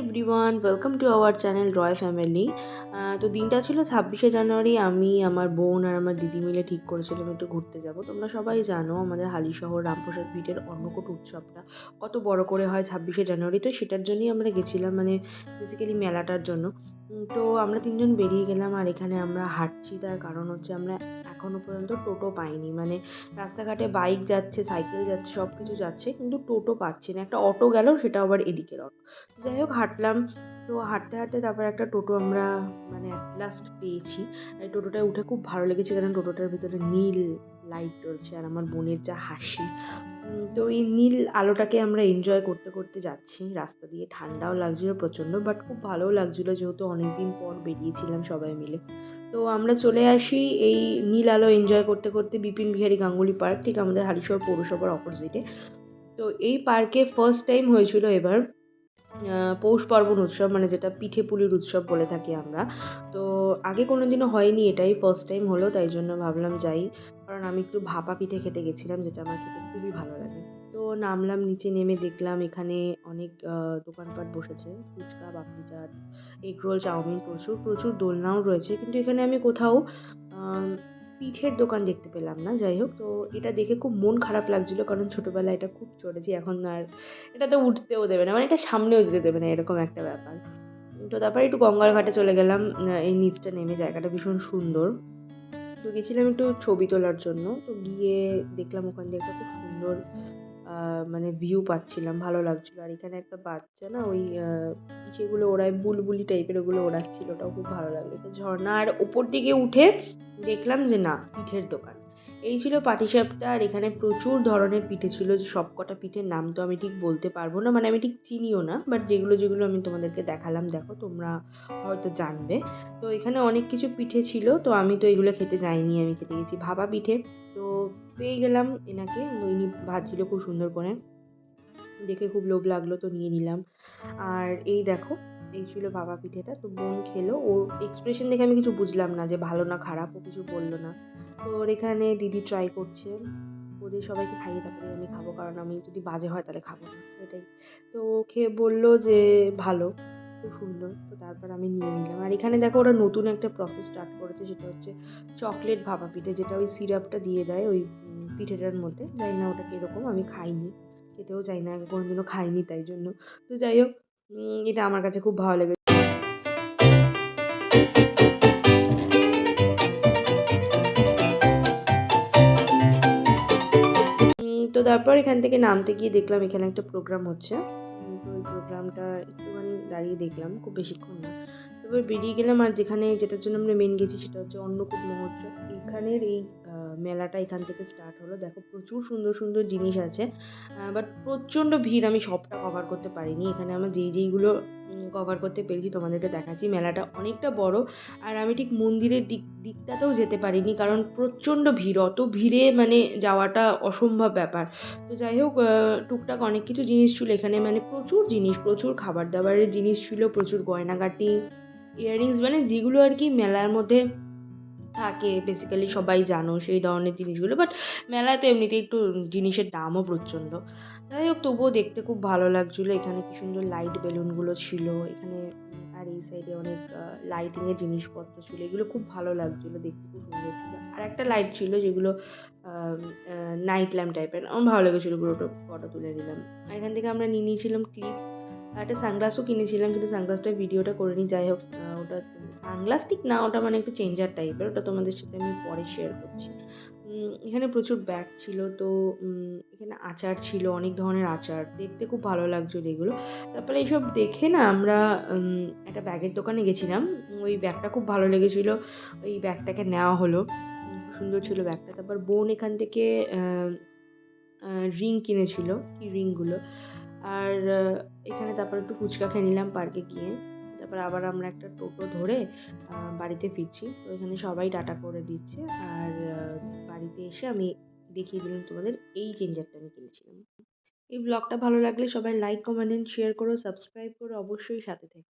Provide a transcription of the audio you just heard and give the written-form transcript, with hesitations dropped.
Everyone, welcome to our channel Roy family. তো দিনটা ছিল 26শে জানুয়ারি। আমি, আমার বোন আর আমার দিদি মিলে ঠিক করেছিলাম একটু ঘুরতে যাব। তোমরা সবাই জানো আমাদের হালিশহর রামপ্রসাদ ভিটের অন্নকূট উৎসবটা কত বড় করে হয় 26শে জানুয়ারি। তো সেটার জন্যই আমরা গেছিলাম, মানে বেসিক্যালি মেলাটার জন্য। তো আমরা তিনজন বেরিয়ে গেলাম, আর এখানে আমরা হাঁটছি। তার কারণ হচ্ছে আমরা এখনও পর্যন্ত টোটো পাইনি। মানে রাস্তাঘাটে বাইক যাচ্ছে, সাইকেল যাচ্ছে, সব কিছু যাচ্ছে, কিন্তু টোটো পাচ্ছি না। একটা অটো গেল, সেটা আবার এদিকের অটো। যাই হোক, হাঁটলাম। তো হাঁটতে হাঁটতে তারপর একটা টোটো আমরা মানে অ্যাট লাস্ট পেয়েছি। এই টোটোটায় উঠে খুব ভালো লেগেছে, কারণ টোটোটার ভিতরে নীল লাইট জ্বলছে আর আমার বোনের যা হাসি। তো এই নীল আলোটাকে আমরা এনজয় করতে করতে যাচ্ছি রাস্তা দিয়ে। ঠান্ডাও লাগছিল প্রচণ্ড, বাট খুব ভালোও লাগছিলো, যেহেতু অনেকদিন পর বেরিয়েছিলাম সবাই মিলে। তো আমরা চলে আসি এই নীল আলো এনজয় করতে করতে বিপিন বিহারী গাঙ্গুলি পার্ক, ঠিক আমাদের হালিশহর পৌরসভার অপোজিটে। তো এই পার্কে ফার্স্ট টাইম হয়েছিল এবার পৌষ পার্বণ উৎসব, মানে যেটা পিঠে পুলির উৎসব বলে থাকি আমরা। তো আগে কোনোদিনও হয়নি, এটাই ফার্স্ট টাইম হলো, তাই জন্য ভাবলাম যাই। কারণ আমি একটু ভাপা পিঠে খেতে গেছিলাম, যেটা আমার খেতে খুবই ভালো লাগে। তো নামলাম, নিচে নেমে দেখলাম এখানে অনেক দোকানপাট বসেছে, ফুচকা, পাপড়ি চাট, এগরোল, চাউমিন, প্রচুর প্রচুর দোলনাও রয়েছে, কিন্তু এখানে আমি কোথাও পিঠের দোকান দেখতে পেলাম না। যাই হোক, তো এটা দেখে খুব মন খারাপ লাগছিল, কারণ ছোটোবেলায় এটা খুব চড়েছি, এখন আর এটাতে উঠতেও দেবে না, মানে এটা সামনেও যেতে দেবে না, এরকম একটা ব্যাপার। তো তারপরে একটু গঙ্গার ঘাটে চলে গেলাম। এই নিচটা নেমে, জায়গাটা ভীষণ সুন্দর। তো গেছিলাম একটু ছবি তোলার জন্য। তো গিয়ে দেখলাম ওখান দিয়ে একটা খুব সুন্দর মানে ভিউ পাচ্ছিলাম, ভালো লাগছিল। আর এখানে একটা বাচ্চা না ওই ইসেগুলো ওড়ায়, বুলবুলি টাইপের, ওগুলো ওড়াচ্ছিল, ওটাও খুব ভালো লাগলো। একটা ঝর্ণা, আর ওপর দিকে উঠে দেখলাম যে না, পিঠের দোকান। এই ছিল পাটিসাপটা, আর এখানে প্রচুর ধরনের পিঠে ছিল। যে সব কটা পিঠের নাম তো আমি ঠিক বলতে পারবো না, মানে আমি ঠিক চিনিও না, বাট যেগুলো যেগুলো আমি তোমাদেরকে দেখালাম, দেখো তোমরা হয়তো জানবে। তো এখানে অনেক কিছু পিঠে ছিল, তো আমি তো এগুলো খেতে যাইনি, আমি খেতে গেছি ভাপা পিঠে। তো পেয়ে গেলাম এনাকে, ইনি ভাজছিল খুব সুন্দর করে, দেখে খুব লোভ লাগলো, তো নিয়ে নিলাম। আর এই দেখো, এই ছিল ভাপা পিঠেটা। তো বোন খেলো, ওর এক্সপ্রেশন দেখে আমি কিছু বুঝলাম না যে ভালো না খারাপ, ও কিছু বললো না। তো ওর এখানে দিদি ট্রাই করছে, ওদের সবাইকে খাইয়ে তারপরে আমি খাবো, কারণ আমি যদি বাজে হয় তাহলে খাবো না, এটাই। তো ও খেয়ে বললো যে ভালো, খুব সুন্দর। তো তারপর আমি নিয়ে নিলাম। আর এখানে দেখো, ওরা নতুন একটা প্রসেস স্টার্ট করেছে, সেটা হচ্ছে চকলেট ভাপা পিঠে, যেটা ওই সিরাপটা দিয়ে দেয় ওই পিঠেটার মধ্যে। জানি না ওটা কীরকম, আমি খাইনি, খেতেও চাই না, আগে কোনোদিনও খাইনি, তাই জন্য। তো যাই হোক, এটা আমার কাছে খুব ভালো লেগেছে। তো তারপর এখান থেকে নামতে গিয়ে দেখলাম এখানে একটা প্রোগ্রাম হচ্ছে। তো ওই প্রোগ্রামটা একটুখানি দাঁড়িয়ে দেখলাম, খুব বেশিক্ষণ না। তারপর বেরিয়ে গেলাম। আর যেটার জন্য আমরা মেন গেছি, সেটা হচ্ছে অন্নকূট মহোৎসব। এখানের এই মেলাটা এখান থেকে স্টার্ট হলো। দেখো, প্রচুর সুন্দর সুন্দর জিনিস আছে, বাট প্রচণ্ড ভিড়, আমি সবটা কভার করতে পারিনি। এখানে আমরা যেইগুলো কভার করতে পেরেছি তোমাদেরকে দেখাচ্ছি। মেলাটা অনেকটা বড়, আর আমি ঠিক মন্দিরের দিকটাতেও যেতে পারিনি, কারণ প্রচণ্ড ভিড়, অত ভিড়ে মানে যাওয়াটা অসম্ভব ব্যাপার। তো যাই হোক, টুকটাক অনেক কিছু জিনিস ছিল এখানে, মানে প্রচুর জিনিস, প্রচুর খাবার দাবারের জিনিস ছিল, প্রচুর গয়নাগাটি, ইয়াররিংস, মানে যেগুলো আর কি মেলার মধ্যে থাকে বেসিক্যালি, সবাই জানো সেই ধরনের জিনিসগুলো। বাট মেলায় তো এমনিতেই একটু জিনিসের দামও প্রচণ্ড। যাই হোক, তবুও দেখতে খুব ভালো লাগছিলো। এখানে কি সুন্দর লাইট বেলুনগুলো ছিল এখানে। আর এই সাইডে অনেক লাইটিংয়ের জিনিসপত্র ছিল, এগুলো খুব ভালো লাগছিলো, দেখতে খুব সুন্দর ছিল। আর একটা লাইট ছিল যেগুলো নাইট ল্যাম্প টাইপের, আমার ভালো লেগেছিলো, ওগুলো ফটো তুলে নিলাম। আর এখান থেকে আমরা নিয়ে নিয়েছিলাম ক্লিপ, আর একটা সানগ্লাসও কিনেছিলাম, কিন্তু সানগ্লাসটার ভিডিওটা করে নিই। যাই হোক, ওটা সানগ্লাস ঠিক না, ওটা মানে একটু চেঞ্জার টাইপের, ওটা তোমাদের সাথে আমি পরে শেয়ার করছি। এখানে প্রচুর ব্যাগ ছিল। তো এখানে আচার ছিল, অনেক ধরনের আচার, দেখতে খুব ভালো লাগছিলো এগুলো। তারপরে এইসব দেখে না আমরা একটা ব্যাগের দোকানে গেছিলাম। ওই ব্যাগটা খুব ভালো লেগেছিলো, ওই ব্যাগটাকে নেওয়া হলো। খুব সুন্দর ছিল ব্যাগটা। তারপর বোন এখান থেকে রিং কিনেছিল, কি রিংগুলো। আর এখানে তারপর একটু ফুচকা খেয়ে নিলাম পার্কে গিয়ে। তারপর আবার আমরা একটা টোটো ধরে বাড়িতে ফিরছি। তো এখানে সবাই টাটা করে দিচ্ছে। আর বাড়িতে এসে আমি দেখিয়ে দিলাম তোমাদের এই চেঞ্জারটা আমি কিনেছিলাম। এই ব্লগটা ভালো লাগলে সবাই লাইক, কমেন্ট, শেয়ার করো, সাবস্ক্রাইব করো, অবশ্যই সাথে থেকো।